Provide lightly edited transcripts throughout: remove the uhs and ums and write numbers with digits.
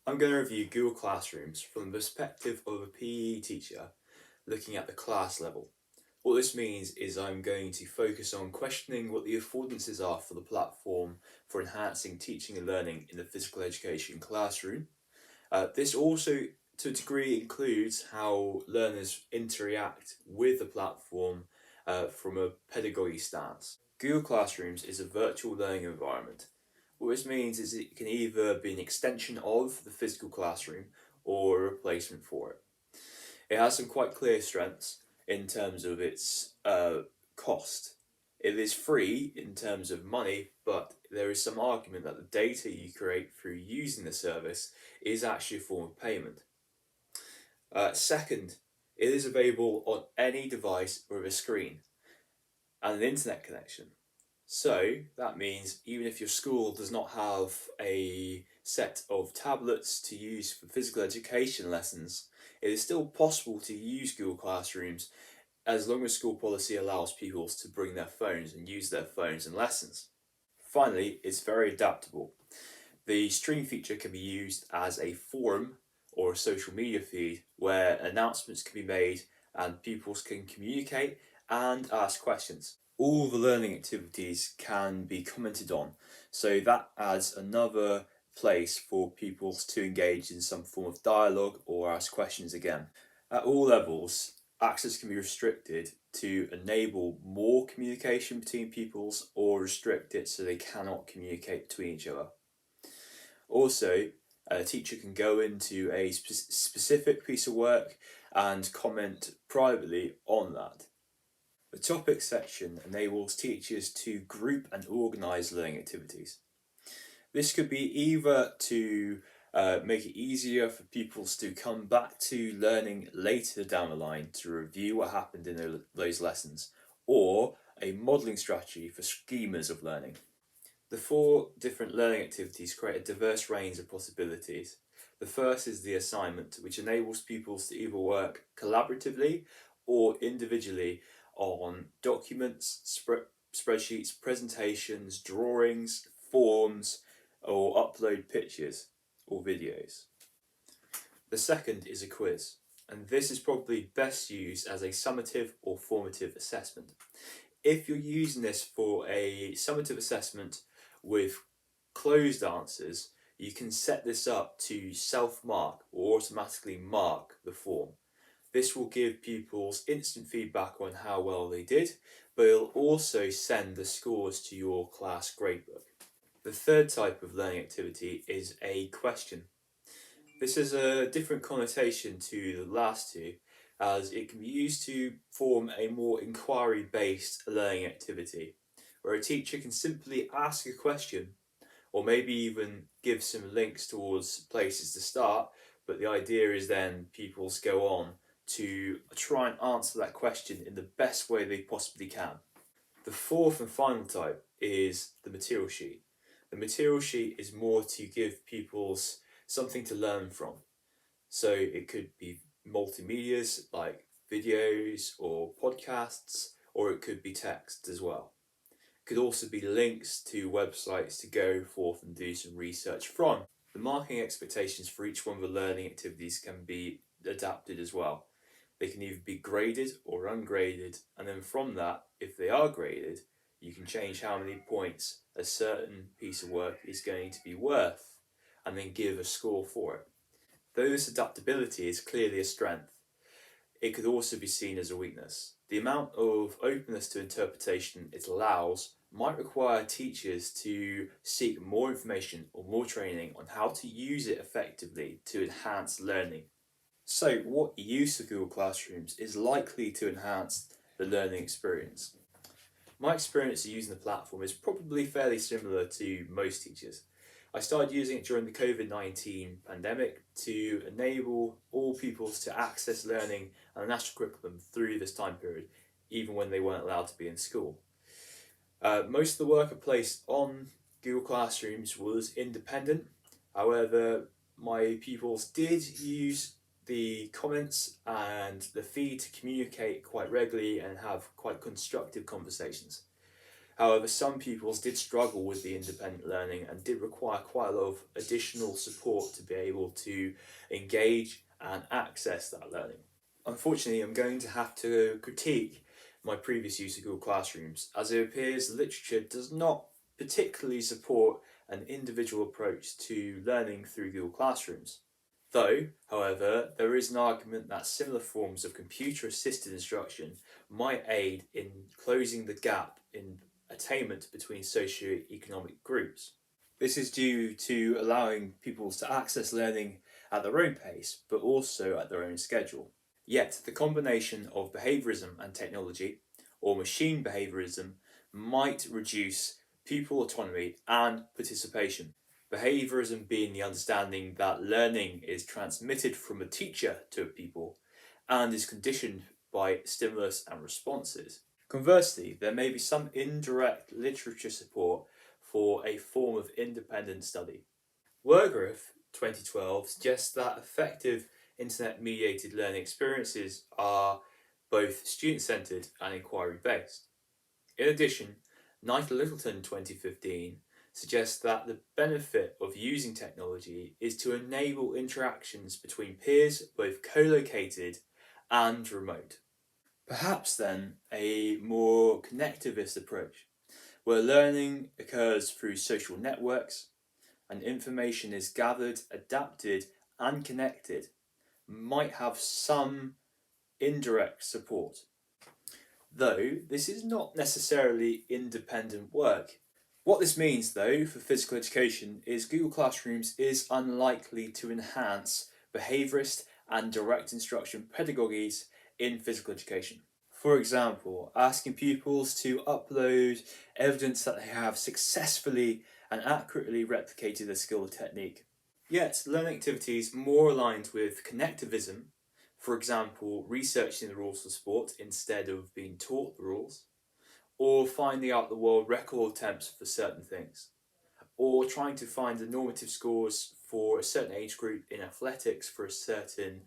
I'm going to review Google Classrooms from the perspective of a PE teacher looking at the class level. What this means is I'm going to focus on questioning what the affordances are for the platform for enhancing teaching and learning in the physical education classroom. This also, to a degree, includes how learners interact with the platform from a pedagogy stance. Google Classrooms is a virtual learning environment. What this means is it can either be an extension of the physical classroom or a replacement for it. It has some quite clear strengths in terms of its cost. It is free in terms of money, but there is some argument that the data you create through using the service is actually a form of payment. Second, it is available on any device with a screen and an internet connection. So that means even if your school does not have a set of tablets to use for physical education lessons, it is still possible to use Google Classrooms as long as school policy allows pupils to bring their phones and use their phones in lessons. Finally, it's very adaptable. The stream feature can be used as a forum or a social media feed where announcements can be made and pupils can communicate and ask questions. All the learning activities can be commented on, so that adds another place for pupils to engage in some form of dialogue or ask questions again. At all levels, access can be restricted to enable more communication between pupils or restrict it so they cannot communicate between each other. Also, a teacher can go into a specific piece of work and comment privately on that. The topics section enables teachers to group and organise learning activities. This could be either to make it easier for pupils to come back to learning later down the line to review what happened in those lessons, or a modelling strategy for schemas of learning. The 4 different learning activities create a diverse range of possibilities. The first is the assignment, which enables pupils to either work collaboratively or individually on documents, spreadsheets, presentations, drawings, forms, or upload pictures or videos. The second is a quiz, and this is probably best used as a summative or formative assessment. If you're using this for a summative assessment with closed answers, you can set this up to self-mark or automatically mark the form. This will give pupils instant feedback on how well they did, but it'll also send the scores to your class gradebook. The third type of learning activity is a question. This is a different connotation to the last two, as it can be used to form a more inquiry-based learning activity, where a teacher can simply ask a question, or maybe even give some links towards places to start, but the idea is then pupils go on to try and answer that question in the best way they possibly can. The fourth and final type is the material sheet. The material sheet is more to give pupils something to learn from. So it could be multimedias like videos or podcasts, or it could be text as well. It could also be links to websites to go forth and do some research from. The marking expectations for each one of the learning activities can be adapted as well. They can either be graded or ungraded, and then from that, if they are graded, you can change how many points a certain piece of work is going to be worth, and then give a score for it. Though this adaptability is clearly a strength, it could also be seen as a weakness. The amount of openness to interpretation it allows might require teachers to seek more information or more training on how to use it effectively to enhance learning. So, what use of Google Classrooms is likely to enhance the learning experience? My experience of using the platform is probably fairly similar to most teachers. I started using it during the COVID-19 pandemic to enable all pupils to access learning and the national curriculum through this time period, even when they weren't allowed to be in school. Most of the work I placed on Google Classrooms was independent. However, my pupils did use the comments and the feed to communicate quite regularly and have quite constructive conversations. However, some pupils did struggle with the independent learning and did require quite a lot of additional support to be able to engage and access that learning. Unfortunately, I'm going to have to critique my previous use of Google Classrooms, as it appears the literature does not particularly support an individual approach to learning through Google Classrooms. Though, however, there is an argument that similar forms of computer-assisted instruction might aid in closing the gap in attainment between socio-economic groups. This is due to allowing pupils to access learning at their own pace, but also at their own schedule. Yet, the combination of behaviorism and technology, or machine behaviorism, might reduce pupil autonomy and participation. Behaviorism being the understanding that learning is transmitted from a teacher to a pupil and is conditioned by stimulus and responses. Conversely, there may be some indirect literature support for a form of independent study. Worgrove, 2012, suggests that effective internet-mediated learning experiences are both student-centred and inquiry-based. In addition, Knight and Littleton, 2015, suggests that the benefit of using technology is to enable interactions between peers both co-located and remote. Perhaps then a more connectivist approach, where learning occurs through social networks and information is gathered, adapted and connected, might have some indirect support. Though this is not necessarily independent work. What this means, though, for physical education is Google Classrooms is unlikely to enhance behaviourist and direct instruction pedagogies in physical education. For example, asking pupils to upload evidence that they have successfully and accurately replicated a skill or technique. Yet, learning activities more aligned with connectivism, for example, researching the rules of sport instead of being taught the rules, or finding out the world record attempts for certain things, or trying to find the normative scores for a certain age group in athletics for a certain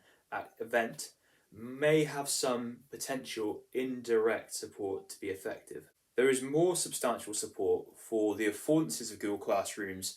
event, may have some potential indirect support to be effective. There is more substantial support for the affordances of Google Classrooms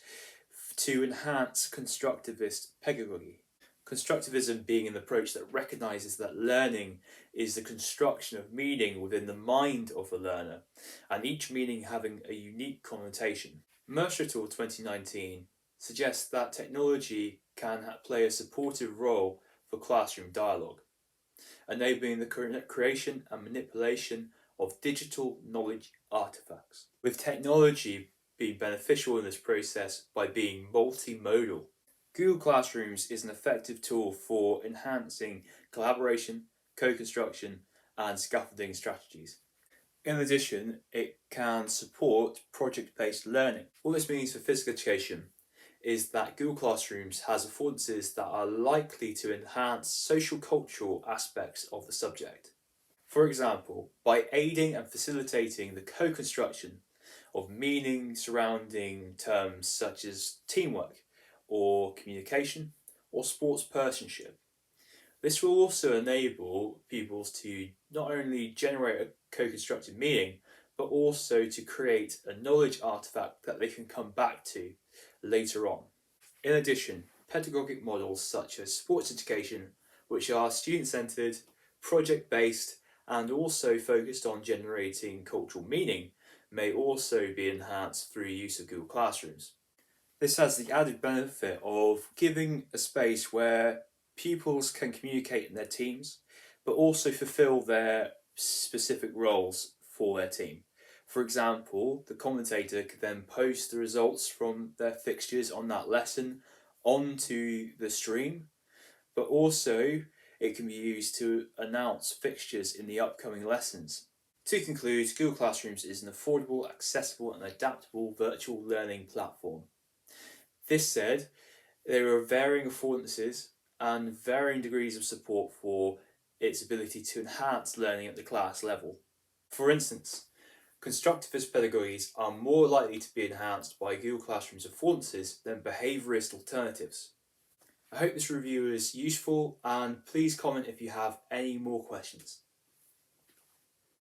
to enhance constructivist pedagogy. Constructivism being an approach that recognises that learning is the construction of meaning within the mind of the learner, and each meaning having a unique connotation. Mercer et al. 2019 suggests that technology can play a supportive role for classroom dialogue, enabling the creation and manipulation of digital knowledge artifacts, with technology being beneficial in this process by being multimodal. Google Classrooms is an effective tool for enhancing collaboration, co-construction, and scaffolding strategies. In addition, it can support project-based learning. What this means for physical education is that Google Classrooms has affordances that are likely to enhance social-cultural aspects of the subject. For example, by aiding and facilitating the co-construction of meaning surrounding terms such as teamwork, or communication, or sportspersonship. This will also enable pupils to not only generate a co-constructed meaning, but also to create a knowledge artifact that they can come back to later on. In addition, pedagogic models such as sports education, which are student-centred, project-based, and also focused on generating cultural meaning, may also be enhanced through use of Google Classrooms. This has the added benefit of giving a space where pupils can communicate in their teams, but also fulfill their specific roles for their team. For example, the commentator could then post the results from their fixtures on that lesson onto the stream, but also it can be used to announce fixtures in the upcoming lessons. To conclude, Google Classrooms is an affordable, accessible and adaptable virtual learning platform. This said, there are varying affordances and varying degrees of support for its ability to enhance learning at the class level. For instance, constructivist pedagogies are more likely to be enhanced by Google Classroom's affordances than behaviourist alternatives. I hope this review is useful, and please comment if you have any more questions.